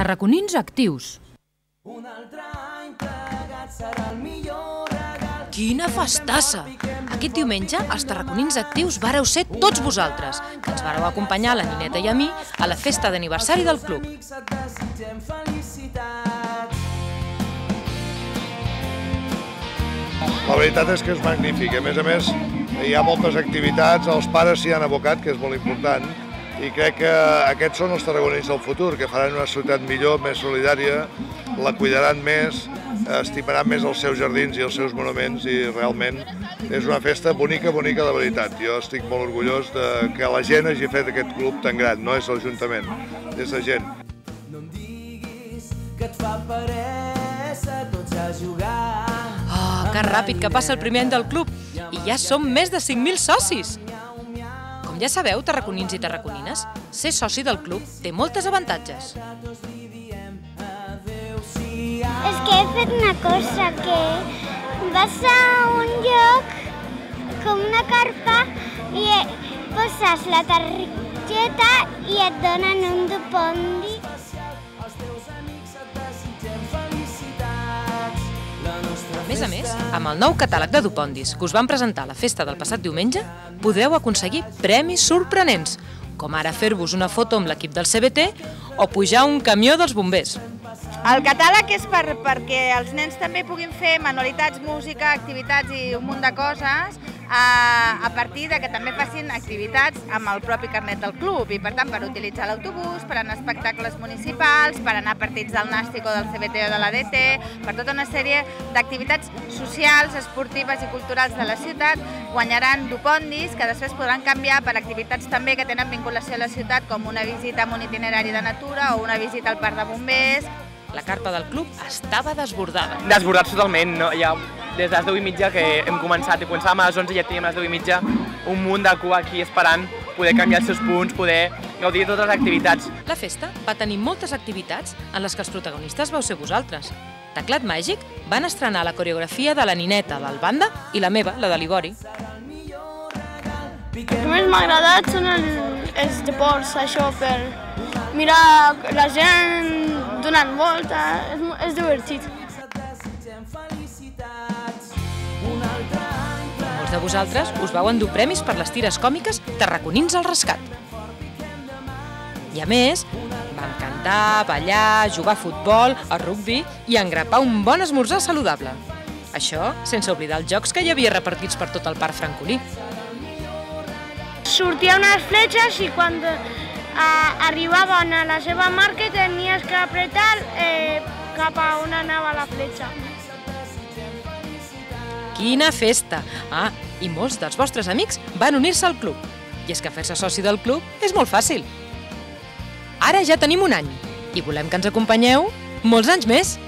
Tarraconins actius. Quina festassa! Aquest diumenge, els tarraconins actius vàreu ser tots vosaltres, que ens vàreu acompanyar la Nineta i a mi a la festa d'aniversari del club. La veritat és que és magnífic. A més, hi ha moltes activitats, els pares s'hi han abocat, que és molt important, i crec que aquests són els tarraconins del futur, que faran una ciutat millor, més solidària, la cuidaran més, estimaran més els seus jardins i els seus monuments, i realment és una festa bonica, bonica de veritat. Jo estic molt orgullós que la gent hagi fet aquest club tan gran, no és l'Ajuntament, és la gent. No em diguis que et fa peresa tots a jugar. Oh, que ràpid que passa el primer any del club, i ja som més de 5.000 socis! Com ja sabeu, tarraconins i tarraconines, ser soci del club té moltes avantatges. És que he fet una cosa, que vas a un lloc com una carpa i poses la targeta i et donen un dupondi. A més, amb el nou catàleg de dupondis que us vam presentar a la festa del passat diumenge, podreu aconseguir premis sorprenents, com ara fer-vos una foto amb l'equip del CBT o pujar un camió dels bombers. El catàleg és perquè els nens també puguin fer manualitats, música, activitats i un munt de coses a partir que també facin activitats amb el propi carnet del club i, per tant, per utilitzar l'autobús, per anar a espectacles municipals, per anar a partits del Nàstic o del CBT o de l'ADT, per tota una sèrie d'activitats socials, esportives i culturals de la ciutat. Guanyaran dupondis que després podran canviar per activitats també que tenen vinculació a la ciutat, com una visita a un itinerari de natura o una visita al parc de bombers. La carpa del club estava desbordada. Desbordats totalment, no? Ja des de les 10:30 que hem començat, i començàvem a les 11 i ja teníem a les 10:30 un munt de cua aquí esperant poder canviar els seus punts, poder gaudir de totes les activitats. La festa va tenir moltes activitats en les que els protagonistes vau ser vosaltres. Teclat Màgic van estrenar la coreografia de la Nineta, del Banda, i la meva, la de l'Ivori. El que més m'ha agradat són els deports, això, per mirar la gent donant voltes, és divertit. Molts de vosaltres us vau endur premis per les tires còmiques Tarraconins al rescat. I a més, vam cantar, ballar, jugar a futbol, a rugbi i engrapar un bon esmorzar saludable. Això sense oblidar els jocs que hi havia repartits per tot el parc francolí. Sortien unes fletxes i quan arribaven a la seva marca tenies que apretar cap a on anava la fletxa. Quina festa! Ah, i molts dels vostres amics van unir-se al club. I és que fer-se soci del club és molt fàcil. Ara ja tenim un any i volem que ens acompanyeu molts anys més.